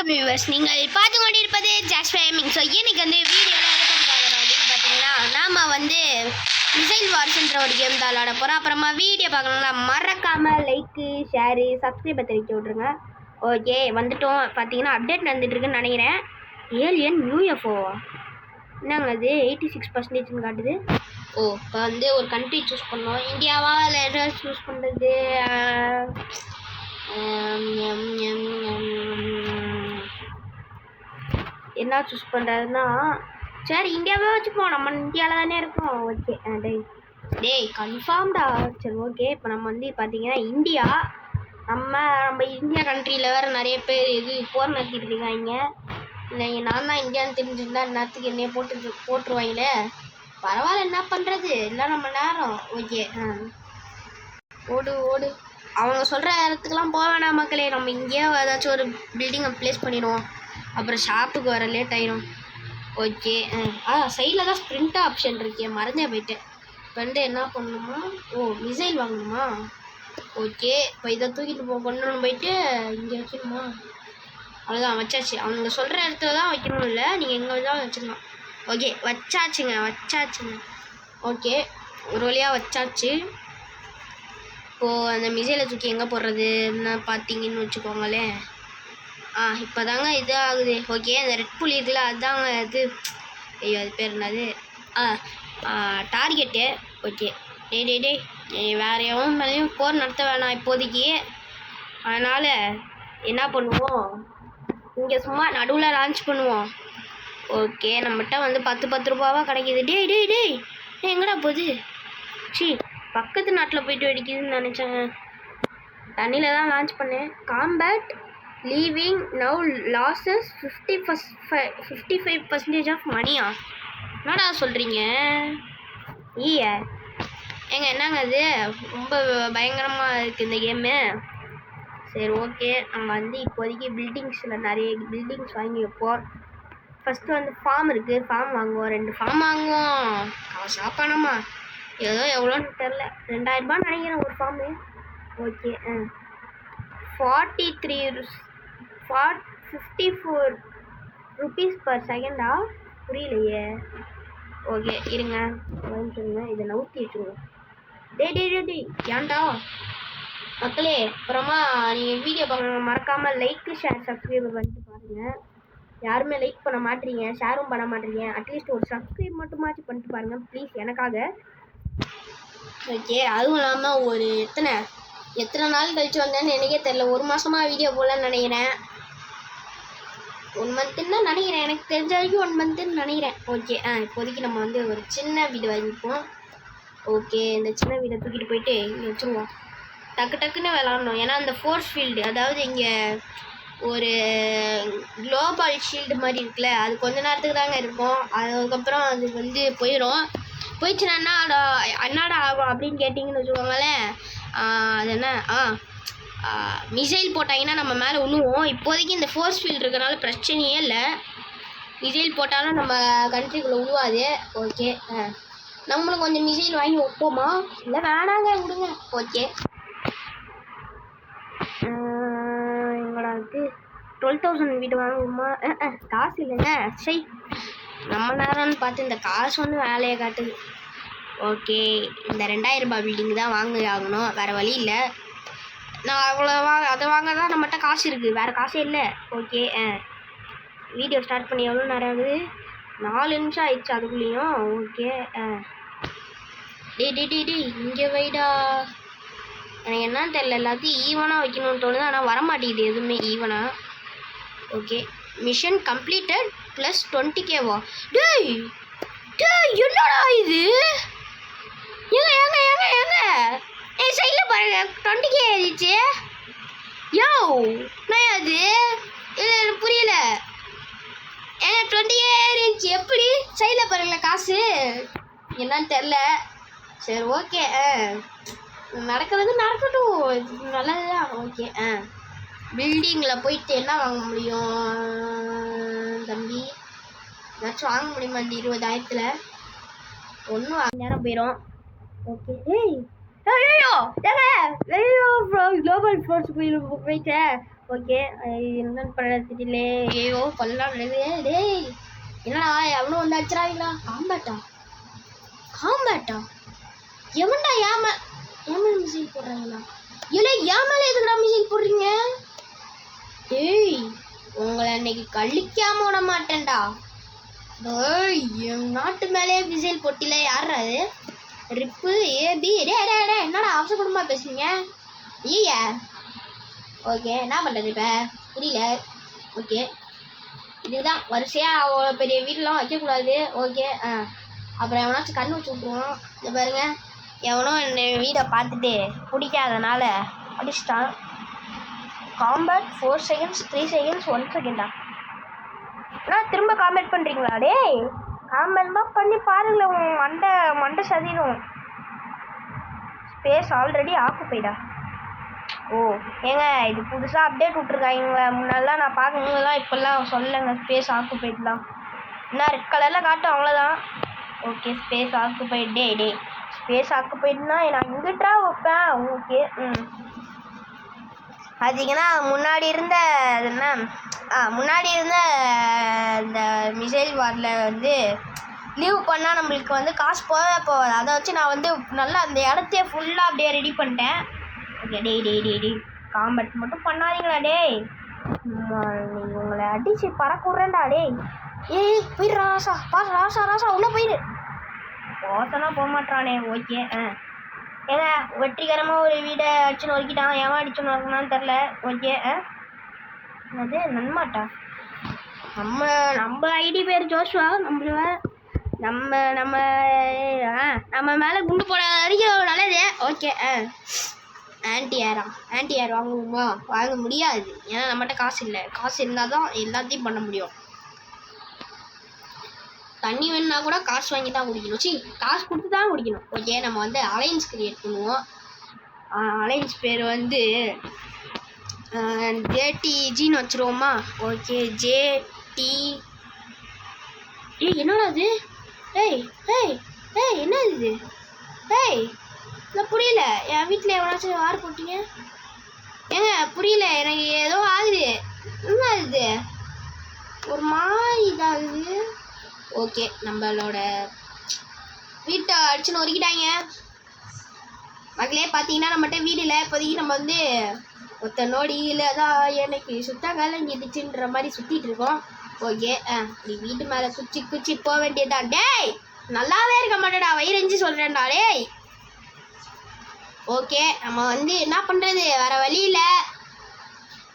வணக்கம் வியூவர்ஸ், நீங்கள் பார்த்து கொண்டிருப்பது ஜாஸ்ட் ஃபேமிங். ஸோ இன்னைக்கு வந்து வீடியோவில் எதை பற்றி பார்க்குறோம் அப்படின்னு பார்த்தீங்கன்னா, நாம் வந்து மிசைல் வார்ஸ்ன்ற ஒரு கேம் தான் விளாட போகிறோம். அப்புறமா வீடியோ பார்க்கணும்னா மறக்காமல் லைக்கு, ஷேரு, சப்ஸ்கிரைபை தெரிவிக்க விட்ருங்க. ஓகே, வந்துட்டோம். பார்த்தீங்கன்னா அப்டேட் நடந்துகிட்ருக்குன்னு நினைக்கிறேன். ஏலியன் யூஎஃப்ஓ என்னங்க அது 86% காட்டுது. இப்போ வந்து ஒரு கண்ட்ரி சூஸ் பண்ணோம். இந்தியாவா இல்லை எதாவது சூஸ் பண்ணுறது? என்ன சூஸ் பண்ணுறதுன்னா, சரி இந்தியாவே வச்சுப்போம், நம்ம இந்தியாவில் தானே இருக்கோம். ஓகே டேய் கன்ஃபார்ம்டா. சரி ஓகே, இப்போ நம்ம வந்து பார்த்தீங்கன்னா இந்தியா, நம்ம இந்தியா கண்ட்ரியில் வேறு நிறைய பேர் இது போர் நடத்திட்டு இருக்காங்க. இல்லை நான் தான் இந்தியான்னு தெரிஞ்சுருந்தா நேரத்துக்கு என்னைய போட்டுருவாங்களே. பரவாயில்ல, என்ன பண்ணுறது, இல்லை நம்ம நேரம். ஓகே ஓடு அவங்க சொல்கிற இடத்துக்குலாம் போக வேணாம் மக்களே. நம்ம இங்கேயே ஏதாச்சும் ஒரு பில்டிங்கை ப்ளேஸ் பண்ணிடுவோம். அப்புறம் ஷாப்புக்கு வர லேட் ஆகிடும். ஓகே சைடில் தான் ஸ்ப்ரிண்ட் ஆப்ஷன் இருக்கே, மறந்தே போயிட்டேன். இப்போ வந்து என்ன பண்ணணுமா? மிசைல் வாங்கணுமா? ஓகே, இப்போ இதை தூக்கிட்டு கொண்டு போயிட்டு இங்கே வைக்கணுமா? அவ்வளோதான், வச்சாச்சு. அவங்க சொல்கிற இடத்துல தான் வைக்கணும், இல்லை நீங்கள் எங்கே தான் வச்சுக்கலாம். ஓகே வச்சாச்சுங்க. ஓகே, ஒரு வழியாக வச்சாச்சு. இப்போது அந்த மிசைலை தூக்கி எங்கே போடுறது என்ன பார்த்தீங்கன்னு வச்சுக்கோங்களேன். இப்போ தாங்க இது ஆகுது. ஓகே, அந்த ரெட் புல் இதில் அதுதாங்க இது. ஐயோ, அது பேர் என்னது? டார்கெட்டு. ஓகே டே வேறு எவன் மேலேயும் போர் நடத்த வேணாம் இப்போதைக்கு. அதனால் என்ன பண்ணுவோம், இங்கே சும்மா நடுவில் லான்ச் பண்ணுவோம். ஓகே, நம்மகிட்ட வந்து 10 ரூபாவாக கிடைக்கிது. டேய் எங்கடா போகுது? பக்கத்து நாட்டில் போயிட்டு வெடிக்குதுன்னு நினச்சேங்க. தண்ணியில் தான் லான்ச் பண்ணேன். Combat leaving now losses 55% of மணியா? என்னடா சொல்கிறீங்க? என்னங்க அது ரொம்ப பயங்கரமாக இருக்குது இந்த கேமு. சரி ஓகே, நம்ம வந்து இப்போதைக்கு பில்டிங்ஸில் நிறைய பில்டிங்ஸ் வாங்கி வைப்போம். ஃபஸ்ட்டு வந்து ஃபார்ம் இருக்குது, ஃபார்ம் வாங்குவோம். 2 ஃபார்ம் வாங்குவோம். காசா பணமா ஏதோ எவ்வளோன்னு தெரில, 2000 ரூபான்னு நினைக்கிறேன் ஒரு ஃபார்மு. ஓகே 54 ருபீஸ் பர் செகண்டா? புரியலையே. ஓகே இருங்க, சொல்லுங்க, இதை நவுத்தி வச்சுருங்க. டேய் ஏன்டா மக்களே. அப்புறமா நீங்கள் வீடியோ பார்க்கணும், மறக்காமல் லைக்கு, ஷேர், சப்ஸ்கிரைப் பண்ணிட்டு பாருங்கள். யாருமே லைக் பண்ண மாட்டீங்க, ஷேரும் பண்ண மாட்டீங்க. அட்லீஸ்ட் ஒரு சப்ஸ்கிரைப் மட்டுமாச்சும் பண்ணிட்டு பாருங்கள் ப்ளீஸ், எனக்காக. ஓகே, அதுவும் இல்லாமல் ஒரு எத்தனை நாள் கழிச்சு வந்தேன்னு எனக்கே தெரில. 1 மாதமாக வீடியோ போடலன்னு நினைக்கிறேன். 1 மந்த்துன்னு தான் நினைக்கிறேன், எனக்கு தெரிஞ்ச வரைக்கும் 1 மந்த்துன்னு நினைக்கிறேன். ஓகே இப்போதைக்கு நம்ம வந்து ஒரு சின்ன வீடு வாங்கிப்போம். ஓகே, இந்த சின்ன வீடை தூக்கிட்டு போயிட்டு இங்கே வச்சுருவோம். டக்குன்னு விளாட்ணும். ஏன்னா அந்த ஃபோர்ஸ் ஃபீல்டு, அதாவது இங்கே ஒரு குளோபல் ஷீல்டு மாதிரி இருக்குல்ல, அது கொஞ்ச நேரத்துக்கு தாங்க இருக்கும். அதுக்கப்புறம் அது வந்து போயிடுச்சுன்னா என்னடா ஆகும் அப்படின்னு கேட்டிங்கன்னு வச்சுக்கோங்களேன். அது என்ன மிசைல் போட்டாங்கன்னா நம்ம மேலே விழுவோம். இப்போதைக்கு இந்த ஃபோர்ஸ் ஃபீல்டு இருக்கிறனால பிரச்சனையே இல்லை. மிசைல் போட்டாலும் நம்ம கண்ட்ரிக்குள்ளே விழுவாது. ஓகே, நம்மளும் கொஞ்சம் மிசைல் வாங்கி வைப்போமா? இல்லை வேணாங்க, விடுங்க. ஓகே, எங்களோட 12,000 வீடு வாங்குவோமா? காசு இல்லைங்க. நம்ம நேரம்னு பார்த்து இந்த காசு வந்து வேலையை காட்டுது. ஓகே, இந்த 2000 ரூபாய் பில்டிங் தான் ஆகணும், வேறு வழி இல்லை. நான் அதை வாங்க தான் நம்மகிட்ட காசு இருக்குது, வேறு காசே இல்லை. ஓகே வீடியோ ஸ்டார்ட் பண்ணி எவ்வளோ நேரம் ஆகுது? 4 நிமிஷம் ஆயிடுச்சு அதுக்குள்ளேயும். ஓகே டேய் இங்கே வைடா. எனக்கு என்னன்னு தெரில, எல்லாத்தையும் ஈவனாக வைக்கணும்னு தோணுது, ஆனால் வரமாட்டேங்குது எதுவுமே ஈவனாக. Okay, mission completed plus 20K. டேய் என்னடா இது? ஏங்க சைடில் பாருங்க, 20K ஏறிச்சு. நான் அது இல்லை, எனக்கு புரியல. 20K ஏறிச்சு எப்படி? சைடில் பாருங்களேன் காசு, என்னன்னு தெரில. சரி ஓகே, நடக்கிறது நடக்கட்டும், நல்லது தான். ஓகே பில்டிங்கில் போயிட்டு என்ன வாங்க முடியும் தம்பி? ஏதாச்சும் வாங்க முடியுமா இந்த 20,000த்தில்? ஒன்றும் வாங்க நேரம் போயிடும். ஓகே ஐயோ குளோபல் ஃபோர்ஸ் போயிட்டேன். ஓகே என்ன பண்ணுறது தெரியல. ஐயோ கொல்லாம் டேய் என்னடா எவனும் வந்து அடிச்சிடாதீங்களா. காம்பேட்டா எவன்டா ஏம மிசைல் போடுறாங்களா. இல்லை ஏமால எதுக்குடா மிசைல் போடுறீங்க. டேய் உங்களை இன்னைக்கு கழிக்காம விட மாட்டேன்டா. டேய் என் நாட்டு மேலே மிசைல் போட்டில யாரா அது. ரிப்பு ஏபி டே என்னடா அவசரமா பேசுறீங்க. ஐயா ஓகே என்ன பண்ணுறது இப்போ புரியல. ஓகே இதுதான் வரிசையாக அவ்வளோ பெரிய வீடெலாம் வைக்கக்கூடாது. ஓகே அப்புறம் எவனாச்சும் கண்ணு வச்சு விட்ருவோம். இந்த பாருங்க எவனோ என்னை வீடை பார்த்துட்டு பிடிக்காதனால அடிச்சிட்டான். Combat 4 seconds 3 seconds 1 செகண்டா. ஆனால் திரும்ப காம்பேட் பண்ணுறீங்களா. டேய் காம்பேட்லாம் பண்ணி பாருங்களேன். உங்கள் மண்டை சதிடும். Space already ஆக்குப்பைடா. ஓ ஏங்க இது புதுசாக அப்டேட் விட்ருக்காங்க. முன்னாடிலாம் நான் பார்க்கும்போதெல்லாம் இப்போல்லாம் சொல்லலைங்க ஸ்பேஸ் ஆக்குப்பைட்லாம். என்ன ரெட் கலரில் காட்டும் அவ்வளோதான். Okay space occupied. டே ஸ்பேஸ் ஆக்குப்பைட்னா நான் இங்கிட்டா வைப்பேன். ஓகே பார்த்தீங்கன்னா முன்னாடி இருந்த இந்த மிசைல் வாரில் வந்து லீவ் பண்ணால் நம்மளுக்கு வந்து காசு போகாது. அதை வச்சு நான் வந்து நல்லா அந்த இடத்தையே ஃபுல்லாக அப்படியே ரெடி பண்ணிட்டேன். ஓகே டேய் காம்பேட் மட்டும் பண்ணாதீங்களா. டேய் நீங்கள் உங்களை அடிச்சு பறக்க விட்றேன்டா. டேய் போயிடு ராசா உள்ளே போயிடு. போசனா போக மாட்டானே. ஓகே ஏங்க வெற்றிகரமாக ஒரு வீடை அடிச்சுன்னு ஒருக்கிட்டான். ஏன் அடிச்சுன்னு வரணும்னு தெரில. ஓகே அது நன்மாட்டா. நம்ம ஐடி பேர் ஜோஷ்வா. நம்ம மேலே குண்டு போட வரைக்கும் நல்லது. ஓகே ஆன்டி ஏர் வாங்குவோமா. வாங்க முடியாது ஏன்னா நம்மகிட்ட காசு இல்லை. காசு இருந்தால் தான் எல்லாத்தையும் பண்ண முடியும். தண்ணி வேணுன்னா கூட காசு வாங்கி தான் குடிக்கணும். காசு கொடுத்து தான் குடிக்கணும். ஓகே நம்ம வந்து அலையன்ஸ் கிரியேட் பண்ணுவோம். அலையன்ஸ் பேர் வந்து JTGன்னு வச்சுருவோமா. Okay JT. என்னடா அது. என்ன இது. இல்லை புரியல. என் வீட்டில் எவனாச்சும் வார் போட்டீங்க. ஏங்க புரியல எனக்கு ஏதோ ஆகுது. என்ன இது ஒரு மாதிரி இதாகுது. ஓகே நம்மளோட வீட்டை அடிச்சுன்னு ஒருக்கிட்டாங்க. மக்களே பார்த்தீங்கன்னா நம்மகிட்ட வீடு இல்லை இப்போதைக்கு. நம்ம வந்து ஒத்த நோடியில் தான் எனக்கு சுத்தா கலங்கிடுச்சுன்ற மாதிரி சுற்றிட்டு இருக்கோம். ஓகே இப்படி வீட்டு மேலே குச்சி போக வேண்டியதான். டேய் நல்லாவே இருக்க மாட்டேடா. வயிறஞ்சி சொல்கிறேன்டா. டேய் ஓகே நம்ம வந்து என்ன பண்ணுறது வேறு வழி இல்லை.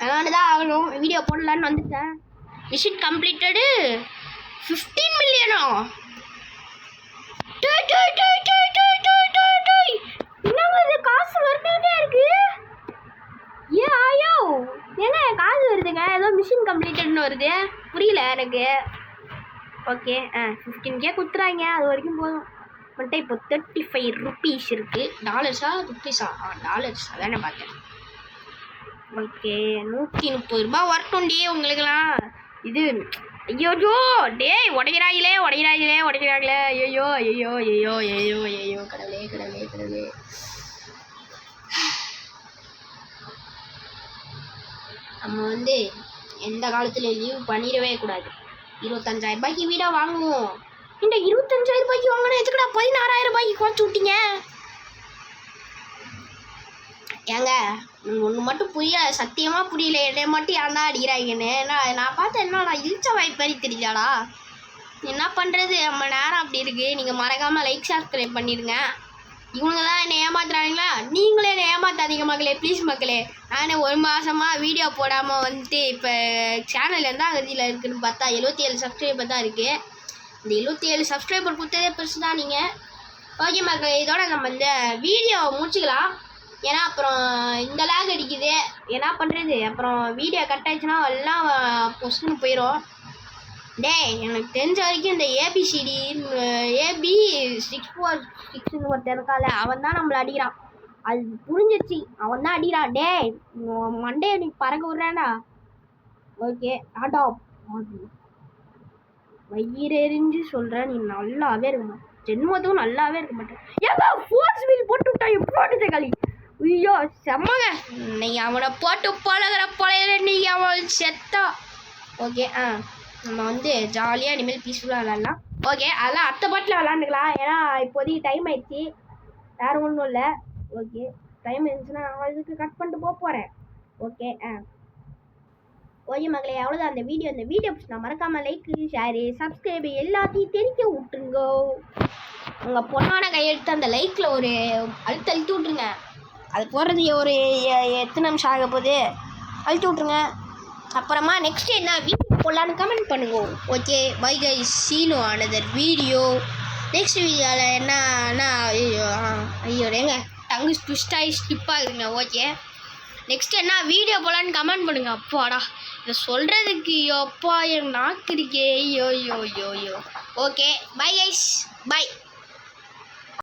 அதனால தான் ஆகணும். வீடியோ போடலான்னு வந்துட்டேன். Mission completed 15 millionaire. என்னங்க இது காசு வந்துட்டே இருக்கு. ஐயோ ஏங்க காசு வருதுங்க. ஏதோ மிஷன் கம்ப்ளீட்டட்னு வருது. புரியல எனக்கு. ஓகே 15K கொடுத்துறாங்க. அது வரைக்கும் போதும். மட்டும் இப்போ 35 ருபீஸ் இருக்குது. டாலர்ஸா ருப்பீஸா. டாலர்ஸ் அதானே பார்த்தேன். ஓகே 130 ரூபா வரட்டும். உங்களுக்கெல்லாம் இது ஐயோ டேய் உடைகிறாங்களே. ஐயோ கடவுளே. நம்ம வந்து எந்த காலத்தில் லீவ் பண்ணிடவே கூடாது. 25,000 ரூபாய்க்கு வீடாக வாங்குவோம். இந்த 25,000 ரூபாய்க்கு வாங்கினா எதுக்குடா 16,000 ரூபாய்க்கு குறைச்சி விட்டீங்க. ஏங்க ஒன்று மட்டும் புரியல. சத்தியமாக புரியல. என்னை மட்டும் ஏன்டா அடிக்கிறாங்கன்னு. நான் பார்த்தேன் என்ன நான் இழுச்ச வாய்ப்பறி தெரிஞ்சாடா. என்ன பண்ணுறது நம்ம நேரம் அப்படி இருக்குது. நீங்கள் மறக்காமல் லைக் சப்ஸ்கிரைப் பண்ணிடுங்க. இவங்க தான் என்னை ஏமாத்துறாங்களா. நீங்களே என்னை ஏமாத்தாதீங்க மக்களே ப்ளீஸ் மக்களே. நான் 1 மாதமாக வீடியோ போடாமல் வந்துட்டு இப்போ சேனல் எந்த அகதியில் இருக்குதுன்னு பார்த்தா 77 சப்ஸ்கிரைபர் தான் இருக்குது. இந்த 77 சப்ஸ்கிரைபர் கொடுத்ததே பெருசு தான் நீங்கள். ஓகே மக்களே இதோட நம்ம இந்த வீடியோ முடிச்சுக்கலாம். ஏன்னா அப்புறம் இந்த லேக் அடிக்குது. என்ன பண்ணுறது. அப்புறம் வீடியோ கட் ஆயிடுச்சுன்னா எல்லாம் பொஸ்ட்டுன்னு போயிடும். டேய் எனக்கு தெரிஞ்ச வரைக்கும் இந்த ABCD AB 646ன்னு ஒருத்தர் இருக்கால அவன் தான் நம்மளை அடிக்கிறான். அது புரிஞ்சிருச்சு. அவன் தான் அடிக்கிறான். டேய் மண்டே நீ பறக்க விட்றானா. ஓகே ஆட்டோ வயிறெறிஞ்சு சொல்கிறேன். நீ நல்லாவே இருக்க மாட்டேன். ஜென்மத்துக்கும் நல்லாவே இருக்க மாட்டேன். ஏங்க ஃபோர்ஸ் வீல் போட்டு விட்டா எப்படி களி ஐயோ செம்மங்க, நீ அவனை போட்டு பழகிற பழையில நீ அவன் செத்தா. ஓகே நம்ம வந்து ஜாலியாக இனிமேல் பீஸ்ஃபுல்லாக விளாட்லாம். ஓகே அதெல்லாம் அடுத்த பாட்டில் விளாண்டுக்கலாம். ஏன்னா இப்போதைக்கு டைம் ஆயிடுச்சு, வேறு ஒன்றும் இல்லை. ஓகே டைம் இருந்துச்சுன்னா நான் இதுக்கு கட் பண்ணிட்டு போகிறேன். ஓகே ஓகே மகளே, அவ்வளோதான் அந்த வீடியோ. நான் மறக்காமல் லைக் ஷேரு சப்ஸ்கிரைபு எல்லாத்தையும் தெரிவிக்க விட்டுருங்க. உங்கள் பொண்ணான கையெழுத்து அந்த லைக்கில் ஒரு அழுத்து விட்ருங்க. அது போடுறது ஒரு எத்தனை நிமிஷம் ஆக போகுது, அழுத்தி விட்ருங்க. அப்புறமா நெக்ஸ்ட் என்ன வீடியோ போடலான்னு கமெண்ட் பண்ணுங்க. Okay bye guys, see you another video. Next வீடியோவில் என்னன்னா ஐயோ ஏங்க டங்கு ட்விஸ்ட் ஆகி ஸ்லிப் ஆகுதுங்க. ஓகே நெக்ஸ்ட் என்ன வீடியோ போடலான்னு கமெண்ட் பண்ணுங்க. அப்பாடா இதை சொல்கிறதுக்கு அப்பா என் நாக்கு இருக்கே. யோ யோ யோ யோ. Okay bye guys, by.